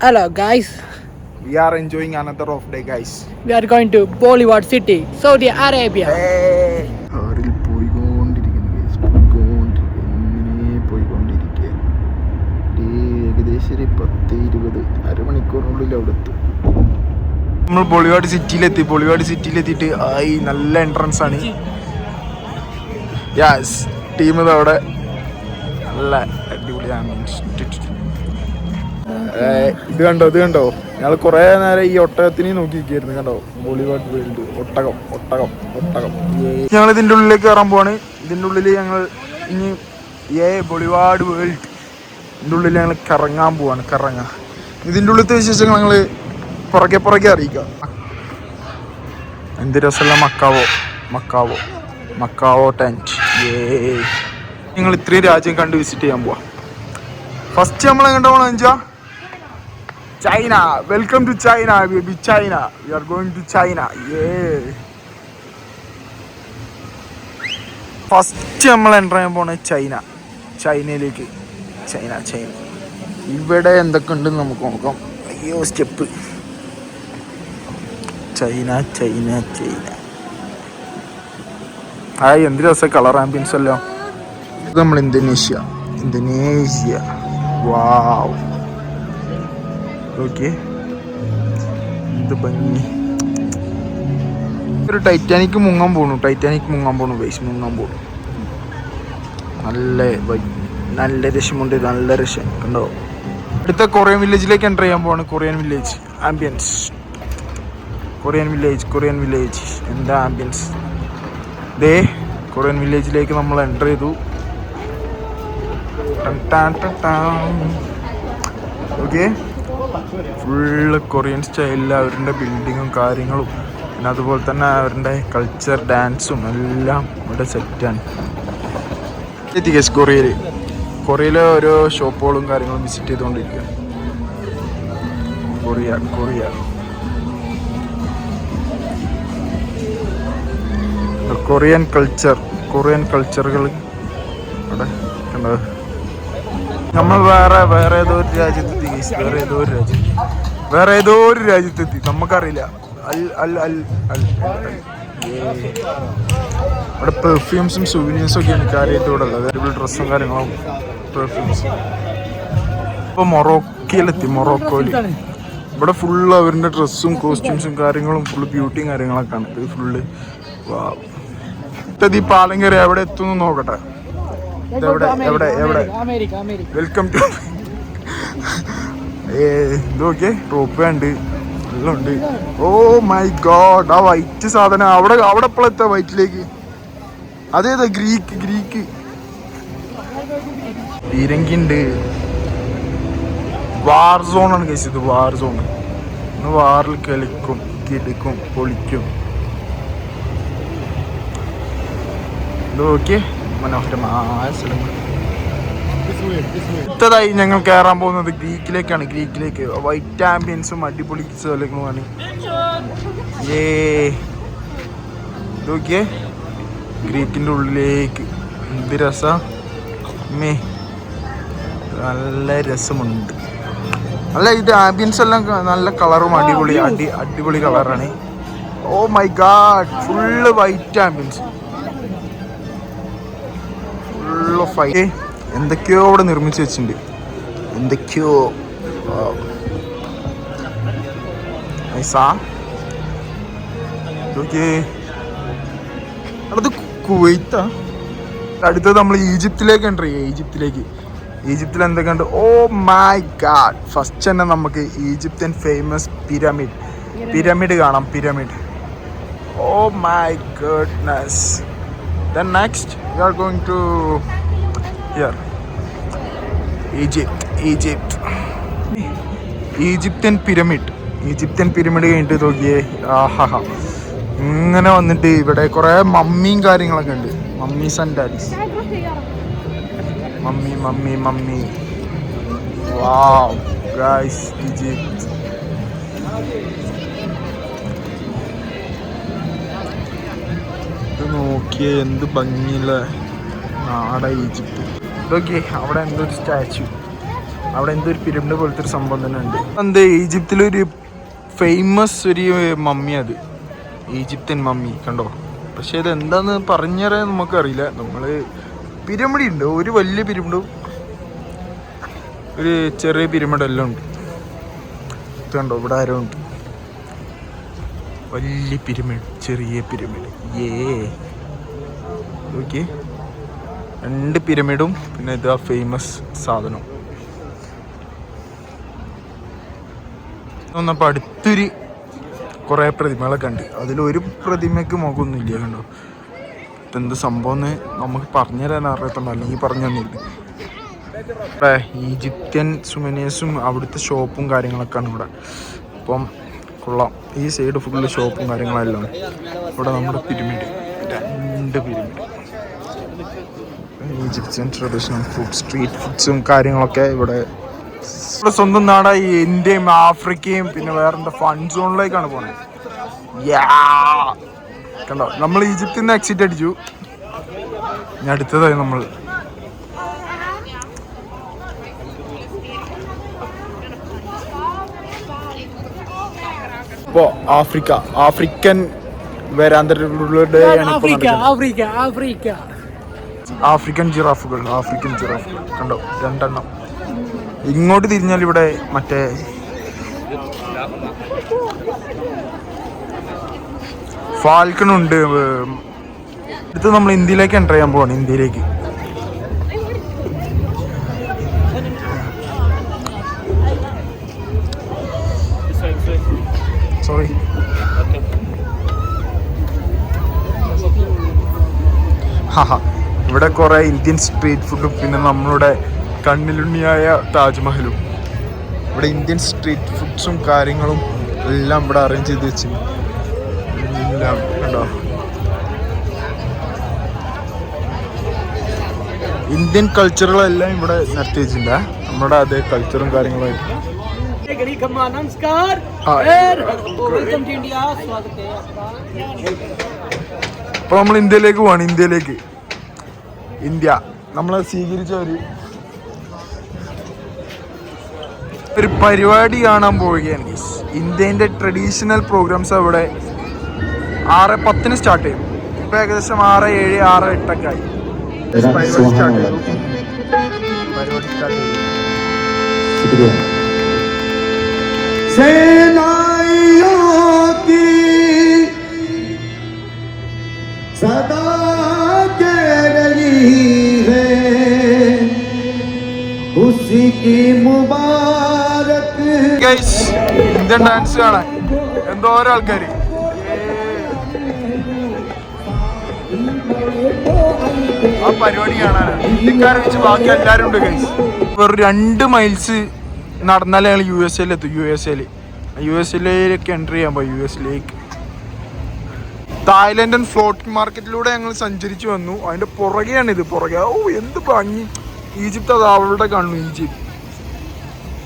Hello guys, We are enjoying another off day, guys. we are going to Bollywood City, Saudi Arabia. Hey! കാറിൽ പോയിക്കൊണ്ടിരിക്കുന്നു guys. ഇങ്ങനെ പോയിക്കൊണ്ടിരിക്കുക. ഏകദേശം ഒരു 10-20 അരമണിക്കൂറിനുള്ളിൽ അവിടെ എത്തും. നമ്മൾ ബോളിവുഡ് സിറ്റിയിലെത്തിയിട്ട് ആയി നല്ല എൻട്രൻസ് ആണ്. യെസ്, ടീം അവിടെ നല്ല അടിപൊളിയാണ്. ഇത് കണ്ടോ ഞങ്ങൾ കുറേ നേരം ഈ ഒട്ടകത്തിനെ നോക്കിയിരിക്കുന്നു. കണ്ടോ, ബോളിവുഡ് വേൾഡ് ഒട്ടകം. ഞങ്ങൾ ഇതിൻ്റെ ഉള്ളിലേക്ക് കയറാൻ പോവാണ്. ഇതിൻ്റെ ഉള്ളിൽ ഞങ്ങൾ ഇനി ബോളിവുഡ് വേൾഡ് ഇതിൻ്റെ ഉള്ളിൽ ഞങ്ങൾ കറങ്ങാൻ പോവാണ്. ഇതിൻ്റെ ഉള്ളിലത്തെ വിശേഷങ്ങൾ ഞങ്ങൾ പുറകെ അറിയിക്കാം. എന്ത് രസമല്ല മക്കാവോ ടെൻറ്റ്. ഞങ്ങൾ ഇത്രയും രാജ്യം കണ്ട് വിസിറ്റ് ചെയ്യാൻ പോവാം. ഫസ്റ്റ് നമ്മൾ എങ്ങോട്ടാ പോകണമെന്ന് വെച്ചാൽ China. Welcome to China, baby. China. We are going to China. Yeah. First നമ്മൾ എൻ്റർ ചെയ്യാൻ പോണ ചൈനയിലേക്ക്. ചൈന ഇവിടെ എന്തൊക്കെ ഉണ്ടെന്ന് നമുക്ക് നോക്കാം. അയ്യോ, സ്റ്റെപ്പ്. ചൈന എന്ത് രസം കളർ ആംബിയൻസ് അല്ലോ. ഇത് നമ്മൾ ഇന്തോനേഷ്യ. വാവ്, ഓക്കെ, എന്ത് ഭംഗി. ഒരു ടൈറ്റാനിക് മുങ്ങാൻ പോണു ഗൈസ്. നല്ല രസമുണ്ട്. കണ്ടോ. അടുത്ത കൊറിയൻ വില്ലേജിലേക്ക് എൻ്റർ ചെയ്യാൻ പോവാണ്. Korean village ambience. Korean village എന്താ ആംബിയൻസ്. കൊറിയൻ വില്ലേജിലേക്ക് നമ്മൾ എൻ്റർ ചെയ്തു. ഓക്കെ, ഫുള്ള് കൊറിയൻ സ്റ്റൈലിൽ അവരുടെ ബിൽഡിങ്ങും കാര്യങ്ങളും, പിന്നെ അതുപോലെ തന്നെ അവരുടെ കൾച്ചർ ഡാൻസും എല്ലാം ഇവിടെ സെറ്റാണ്. കൊറിയയിലെ ഓരോ ഷോപ്പുകളും കാര്യങ്ങളും വിസിറ്റ് ചെയ്തുകൊണ്ടിരിക്കുക. കൊറിയൻ കൾച്ചറുകൾ അവിടെ കണ്ടത്. നമ്മൾ വേറെ ഏതോ ഒരു രാജ്യത്തെത്തി. വേറെ ഏതോ ഒരു രാജ്യത്തെത്തി, നമുക്കറിയില്ല. അവിടെ പെർഫ്യൂംസും സുവനീഴ്സും ഒക്കെയാണ് കാര്യമായിട്ട് ഇവിടെ ഉള്ളത്. അതേപോലെ ഡ്രസ്സും കാര്യങ്ങളും പെർഫ്യൂംസും. ഇപ്പോൾ മൊറോക്കോയിൽ ഇവിടെ ഫുള്ള് അവരുടെ ഡ്രസ്സും കോസ്റ്റ്യൂംസും കാര്യങ്ങളും ഫുള്ള് ബ്യൂട്ടിയും കാര്യങ്ങളൊക്കെയാണ്. ഇത് ഫുള്ള് ഈ പാലം കയറി എവിടെ എത്തുമെന്ന് നോക്കട്ടെ. എവിടെ വെൽക്കം ടു. ഇതൊക്കെ റോപ്പ് ഉണ്ട്, എല്ലാം ഉണ്ട്. ഓ മൈ ഗോഡ്, ആ വൈറ്റ് സാധനം അവിടെ എപ്പോഴെത്താ വൈറ്റിലേക്ക്. അതേതാ, ഗ്രീക്ക് പീരങ്കിണ്ട്. വാർ സോണാണ് കേസ്. ഇത് വാർ സോൺ. ഇന്ന് വാറിൽ കിടക്കും പൊളിക്കും. ഇതൊക്കെ മനോഹരമായ സ്ഥലങ്ങൾ. അടുത്തതായി ഞങ്ങൾ കയറാൻ പോകുന്നത് ഗ്രീക്കിലേക്ക്. വൈറ്റ് ആംബിയൻസും അടിപൊളി സ്ഥലങ്ങളുമാണ്. ഇതൊക്കെ ഗ്രീക്കിൻ്റെ ഉള്ളിലേക്ക്. എന്ത് രസം, നല്ല രസമുണ്ട്. അല്ല, ഇത് ആംബിയൻസ് എല്ലാം നല്ല കളറും അടിപൊളി കളറാണ്. Oh my god, full white ambience. എന്തൊക്കെയോ അവിടെ നിർമ്മിച്ച് വെച്ചിട്ടുണ്ട്. അത് കുവൈത്താ. അടുത്തത് നമ്മൾ ഈജിപ്തിലേക്ക് എൻ്റർ ചെയ്യുക. ഈജിപ്തിൽ എന്തൊക്കെയുണ്ട്. ഓ മൈ ഗാഡ്, ഫസ്റ്റ് തന്നെ നമുക്ക് ഈജിപ്ത്യൻ ഫേമസ് പിരമിഡ് കാണാം. Oh my goodness. Then next we are going to here Egypt. Egyptian pyramid കഴിഞ്ഞിട്ട് നോക്കിയേ. ആഹാ, ഇങ്ങനെ വന്നിട്ട് ഇവിടെ കുറേ മമ്മിയും കാര്യങ്ങളൊക്കെ ഉണ്ട്. Mummies and daddy's. Mummy. Wow guys, Egypt. ഇത് നോക്കിയേ, എന്ത് ഭംഗിയുള്ള നാടാ ഈജിപ്ത്. ഇതൊക്കെ അവിടെ എന്തൊരു സ്റ്റാച്ചു. അവിടെ എന്തൊരു പിരമിഡ് പോലത്തെ ഒരു സംഭവം തന്നെ ഉണ്ട്. എന്ത് ഈജിപ്തിലൊരു ഫേമസ് ഒരു മമ്മി, അത് ഈജിപ്ത്യൻ മമ്മി കണ്ടോ. പക്ഷെ ഇത് എന്താന്ന് പറഞ്ഞറിയാൻ നമുക്കറിയില്ല. നമ്മൾ പിരമിഡ് ഉണ്ട്, ഒരു വലിയ പിരമിഡും ഒരു ചെറിയ പിരമിഡ് എല്ലാം ഉണ്ട്. ഇത് കണ്ടോ, ഇവിടെ ആരോ ഉണ്ട്. വലിയ പിരമിഡ്, ചെറിയ പിരമിഡ്, ഓക്കെ. 2 പിരമിഡും പിന്നെ ഇത് ആ ഫേമസ് സാധനം. ഒന്നപ്പോൾ അടുത്തൊരു കുറേ പ്രതിമകളൊക്കെ ഉണ്ട്. അതിലൊരു പ്രതിമയ്ക്ക് മുഖമൊന്നുമില്ല കണ്ടോ. ഇതെന്ത് സംഭവം എന്ന് നമുക്ക് പറഞ്ഞു തരാൻ അറിയത്തുള്ളൂ, അല്ലെങ്കിൽ പറഞ്ഞു തന്നില്ല. ഇവിടെ ഈജിപ്ത്യൻ സുമനേഴ്സും അവിടുത്തെ ഷോപ്പും കാര്യങ്ങളൊക്കെയാണ് ഇവിടെ. അപ്പം കൊള്ളാം. ഈ സൈഡ് ഫുള്ള് ഷോപ്പും കാര്യങ്ങളെല്ലാം. ഇവിടെ നമ്മുടെ pyramid, 2 pyramid. Egyptian traditional food, street ഫുഡ്സും കാര്യങ്ങളൊക്കെ ഇവിടെ. ഇവിടെ സ്വന്തം നാടായി ഇന്ത്യയും ആഫ്രിക്കയും പിന്നെ വേറെന്താ ഫൺ സോണിലേക്കാണ് പോണത്. കണ്ടോ, നമ്മൾ ഈജിപ്തിൽ നിന്ന് എക്സിറ്റ് അടിച്ചു. ഇനി അടുത്തതായി നമ്മൾ ഇപ്പോൾ ആഫ്രിക്കൻ വരാന്തരകളുടെയാണ് ആഫ്രിക്കൻ ജിറാഫുകൾ കണ്ടോ, 2 എണ്ണം. ഇങ്ങോട്ട് തിരിഞ്ഞാൽ ഇവിടെ മറ്റേ ഫാൽക്കണുണ്ട്. അടുത്ത് നമ്മൾ ഇന്ത്യയിലേക്ക് എൻ്റർ ചെയ്യാൻ പോവാണ്. ഇന്ത്യയിലേക്ക് സോറി. ഇവിടെ കുറെ ഇന്ത്യൻ സ്ട്രീറ്റ് ഫുഡും പിന്നെ നമ്മളുടെ കണ്ണിലുണ്ണിയായ താജ്മഹലും. ഇവിടെ ഇന്ത്യൻ സ്ട്രീറ്റ് ഫുഡ്സും കാര്യങ്ങളും എല്ലാം ഇവിടെ അറേഞ്ച് ചെയ്ത് വെച്ചിട്ടുണ്ട്. എല്ലാം കണ്ടോ, ഇന്ത്യൻ കൾച്ചറുകളെല്ലാം ഇവിടെ നടത്തി വെച്ചിട്ടുണ്ട്. നമ്മുടെ അതേ കൾച്ചറും കാര്യങ്ങളും. അപ്പൊ നമ്മൾ ഇന്ത്യയിലേക്ക് പോവാണ്. ഇന്ത്യ നമ്മളെ സ്വീകരിച്ച ഒരു പരിപാടി കാണാൻ പോവുകയാണ്. ഇന്ത്യൻ്റെ ട്രഡീഷണൽ പ്രോഗ്രാംസ് അവിടെ 6:10 സ്റ്റാർട്ട് ചെയ്യും. ഇപ്പൊ ഏകദേശം 6:07, 6:08 ആയി. പരിപാടി സ്റ്റാർട്ട് ചെയ്തു. सेनाइयों की सदा कह रही है उसी की मुबारक. ഇന്ത്യൻ ഡാൻസ് കാണാൻ എന്തോരം ആൾക്കാര്. ആ പരിപാടി കാണാനാണ് ഇന്ത്യക്കാരെ വെച്ച് ബാക്കി എല്ലാവരും ഉണ്ട് ഗൈസ്. വെറും 2 മൈൽസ് നടന്നാലേ ഞങ്ങൾ യു എസ് എയിലേക്ക് എൻ്റർ ചെയ്യാൻ പോയി. തായ്ലൻഡൻ ഫ്ലോട്ടിംഗ് മാർക്കറ്റിലൂടെ ഞങ്ങൾ സഞ്ചരിച്ചു വന്നു. അതിൻ്റെ പുറകെയാണിത്. എന്ത് ഭംഗി. ഈജിപ്ത് അത് അവളുടെ കാണുന്നു. Egypt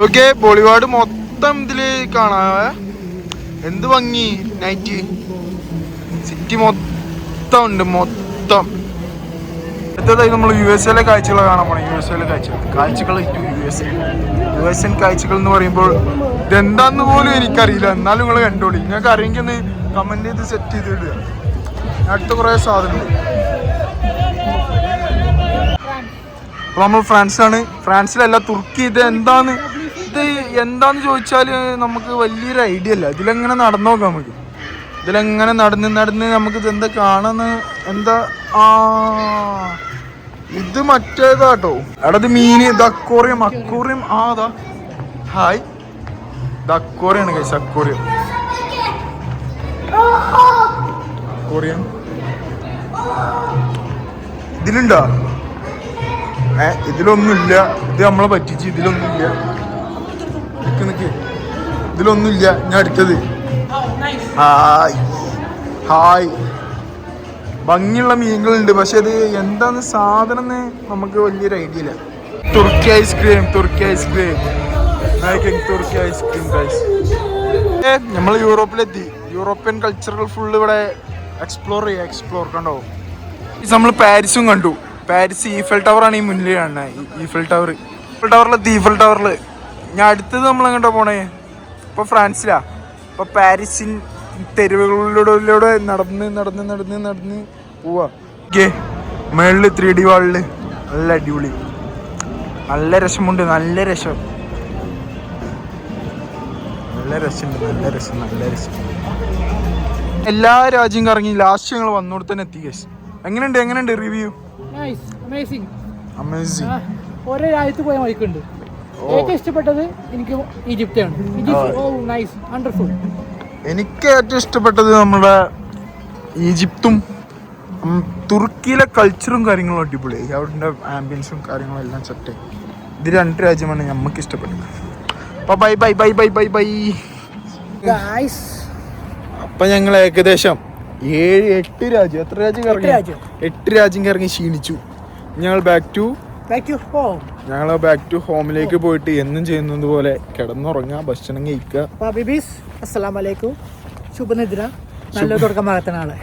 okay. ബോളിവുഡ് മൊത്തം ഇതിൽ കാണാവേ. എന്ത് ഭംഗി. നൈറ്റ് സിറ്റി മൊത്തം ഉണ്ട്. അടുത്തതായി നമ്മൾ USA കാഴ്ചകൾ കാണാൻ പോകണം. കാഴ്ചകൾ USA കാഴ്ചകൾ എന്ന് പറയുമ്പോൾ ഇതെന്താന്ന് പോലും എനിക്കറിയില്ല. എന്നാലും നിങ്ങൾ കണ്ടോളി. നിങ്ങൾക്ക് അറിയെങ്കിൽ ഒന്ന് കമന്റ് ചെയ്ത് സെറ്റ് ചെയ്ത് ഇടുക. അടുത്ത കുറേ സാധനം. അപ്പോൾ നമ്മൾ ഫ്രാൻസിലല്ല, തുർക്കി. ഇത് എന്താന്ന് ചോദിച്ചാൽ നമുക്ക് വലിയൊരു ഐഡിയ ഇല്ല. ഇതിലെങ്ങനെ നടന്നു നോക്കാം. ഇതിലെങ്ങനെ നടന്ന് നമുക്ക് ഇത് എന്താ കാണുന്ന ഇത് മറ്റേതാട്ടോ. എടത് മീന്, ഇത് അക്വേറിയം. അതാ ഹായ്, ഇത് അക്വേറിയാണ് കഴിച്ച. അക്വേറിയം ഇതിലുണ്ടോ? ഇതിലൊന്നുമില്ല. ഇത് നമ്മളെ പറ്റിച്ച്. ഇതിലൊന്നുമില്ല. ഞാൻ അടുത്തത് ഹായ്. ഭംഗിയുള്ള മീനുകളുണ്ട്. പക്ഷെ അത് എന്താന്ന് സാധനം നമുക്ക് വലിയൊരു ഐഡിയ ഇല്ല. തുർക്കി ഐസ്ക്രീം നമ്മൾ യൂറോപ്പിലെത്തി. യൂറോപ്യൻ കൾച്ചറൽ ഫുള്ള് ഇവിടെ എക്സ്പ്ലോർ കണ്ടോ. നമ്മൾ പാരീസും കണ്ടു. പാരീസ് ഈഫൽ ടവർ ആണ് ഈ മുന്നിൽ കാണുന്നത്. ഈഫൽ ടവർ ഈഫൽ ടവറില് ഞാൻ അടുത്തത് നമ്മൾ എങ്ങോട്ടാ പോണേ? ഇപ്പൊ ഫ്രാൻസിലാ. ഇപ്പൊ പാരീസിൻ തെരുവുകളിലൂടെ നടന്ന് നടന്ന് നടന്ന് നടന്ന് പോവാ. മേളില് 3D വാളില് നല്ല അടിപൊളി, നല്ല രസമുണ്ട്, നല്ല രസം, നല്ല രസമുണ്ട്, നല്ല രസം, നല്ല രസം. എല്ലാ രാജ്യം കറങ്ങി ലാസ്റ്റ് ഞങ്ങൾ വന്നോട് തന്നെ എത്തി. ഗൈസ് എങ്ങനെയുണ്ട് റിവ്യൂ? അമേസിംഗ്. അമേസിംഗ്. ഓരോ രാജ്യത്ത് പോയ മൈക്കുണ്ട്. ഏറ്റവും ഇഷ്ടപ്പെട്ടത് എനിക്ക് ഈജിപ്താണ്. Nice, wonderful. എനിക്ക് ഏറ്റവും ഇഷ്ടപ്പെട്ടത് നമ്മുടെ ഈജിപ്തും തുർക്കിയിലെ കൾച്ചറും കാര്യങ്ങളും അടിപൊളിയായി. അവിടെ ആംബിയൻസും കാര്യങ്ങളും എല്ലാം സെറ്റ്. ഇത് 2 രാജ്യമാണ് നമുക്ക് ഇഷ്ടപ്പെട്ടത്. അപ്പൊ bye bye bye bye bye bye. അപ്പൊ ഞങ്ങൾ ഏകദേശം 8 രാജ്യം, എത്ര രാജ്യം കറങ്ങി? 8 രാജ്യം കറങ്ങി ക്ഷീണിച്ചു. ഞങ്ങൾ ബാക്ക് ടു ഹോമിലേക്ക് പോയിട്ട് എന്നും ചെയ്യുന്നത് പോലെ കിടന്നുറങ്ങുക, ഭക്ഷണം കഴിക്കുക. അസ്സലാമു അലൈക്കും, ശുഭനിദ്ര, നല്ല തുടക്കമാകത്ത നാളെ.